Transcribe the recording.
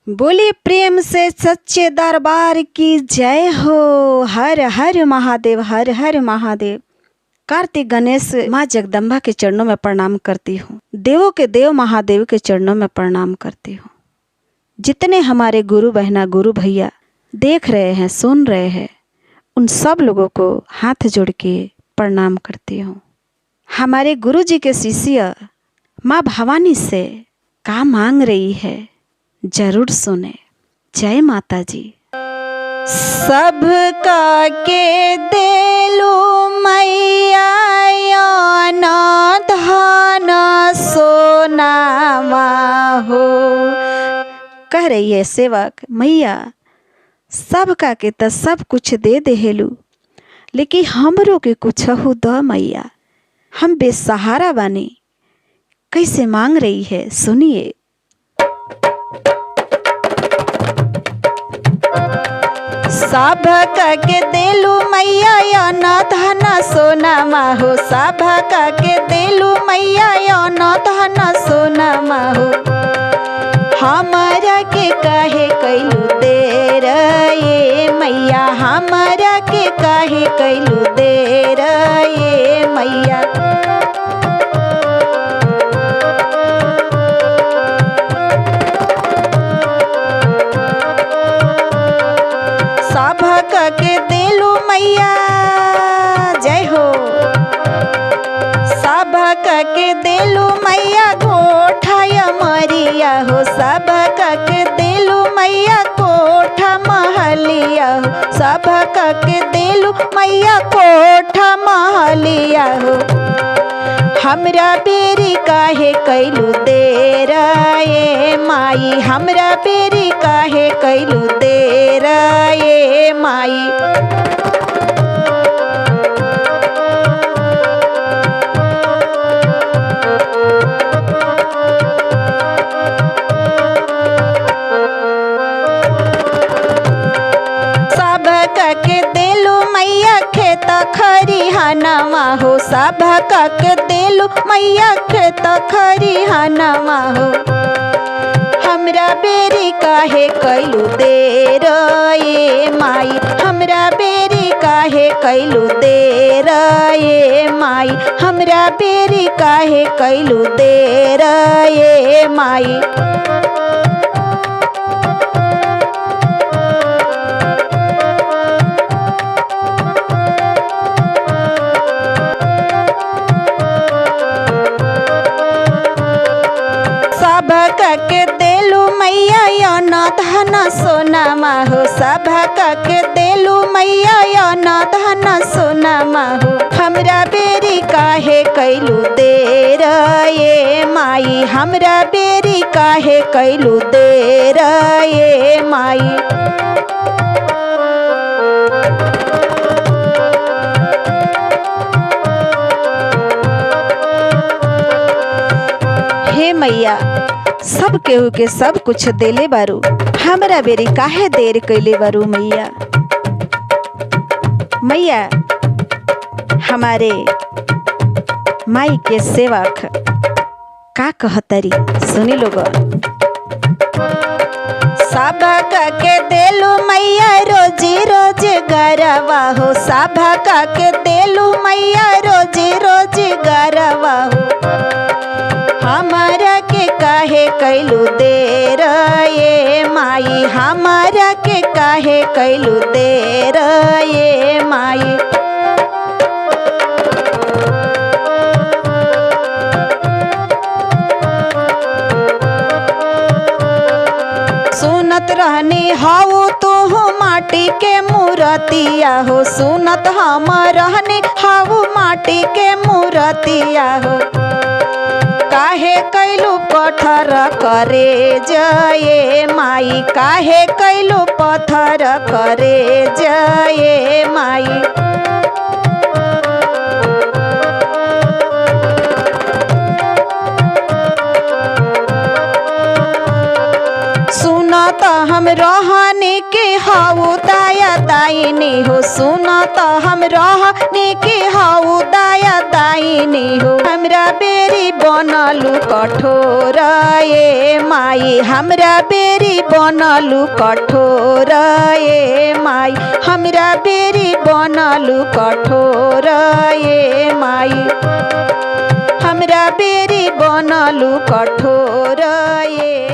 बोले प्रेम से सच्चे दरबार की जय हो। हर हर महादेव, हर हर महादेव। कार्तिक गणेश माँ जगदम्बा के चरणों में प्रणाम करती हूँ। देवों के देव महादेव के चरणों में प्रणाम करती हूँ। जितने हमारे गुरु बहना गुरु भैया देख रहे हैं, सुन रहे हैं, उन सब लोगों को हाथ जोड़ के प्रणाम करती हूँ। हमारे गुरु जी के शिष्य माँ भवानी से क्या मांग रही है, जरूर सुने। जय माता जी। सबका के देलू मैया धन सोनावा हो। कह रही है सेवक, मैया सबका के तो सब कुछ दे देलू, लेकिन हमरो के कुछ हो द मैया, हम बेसहारा बानी। कैसे मांग रही है, सुनिए। सबका के देलू मैया न धन सोनामा हो। सबका के देलू मैया न धन सोनामा हो। हमरा के काहे कैलू देर ये मैया, हमरा के काहे कैलू देर ये मैया। सबका के देलू मैया, जय हो। सबका के देलू मैया कोठाया मरिया हो। सबका के देलू मैया कोठा महलिया हो। सबका के देलू मैया कोठा महलिया हो। हमरा बेरी काहे कैलू देर ये माई, हमरा बेरी काहे कैलू देर ये माई। सबका के देलू मैया खेत खरिहानवा हो। सबका के देलू मैया खेत खरिहानवा हो। हमरा बेरी काहे कैलू देर ये माई, हमरा बेरी काहे कैलू देर ये माई। हमरा बेरी काहे कैलू देर ये माई। सबका के देलू मैया न धन सोनामा हो। सबका के देलू मैया न धन सोनामा हो। हमरा बेरी काहे कैलू देर ये माई, हमरा बेरी काहे कैलू देर ये माई। हे मैया, सब केहू के सब कुछ देले बारू, हमरा बेरी काहे देर कैले बारू मैया। मैया हमारे माई के सेवक का कहतरी, सुनी लोग। सबका के देलू मैया रोजी रोज गरवा हो। सबका के देलू मैया रोजी रोज गरवा हो। हमरा के काहे कैलू देर ये माई, हमरा के काहे कैलू देर ये माई। सुनत रहनी हाउ तू माटी के मूर्तिया हो। सुनत हम रहनी हाउ माटी के मूर्तिया हो। काहे कैलू पत्थर करे जये माई, काहे कैलू पत्थर करे जये माई। सुना त हम रहने के हाउ दाया दाइनी हो, सुन त हम रहने के हाउ दाया दाइनी हो। हमरा बेरी बनलु कठोर ए माई, हमरा बेरी बनलु कठोर ए माई, हमरा बेरी बनलु कठोर ए माई, हमरा बेरी बनलु कठोर ए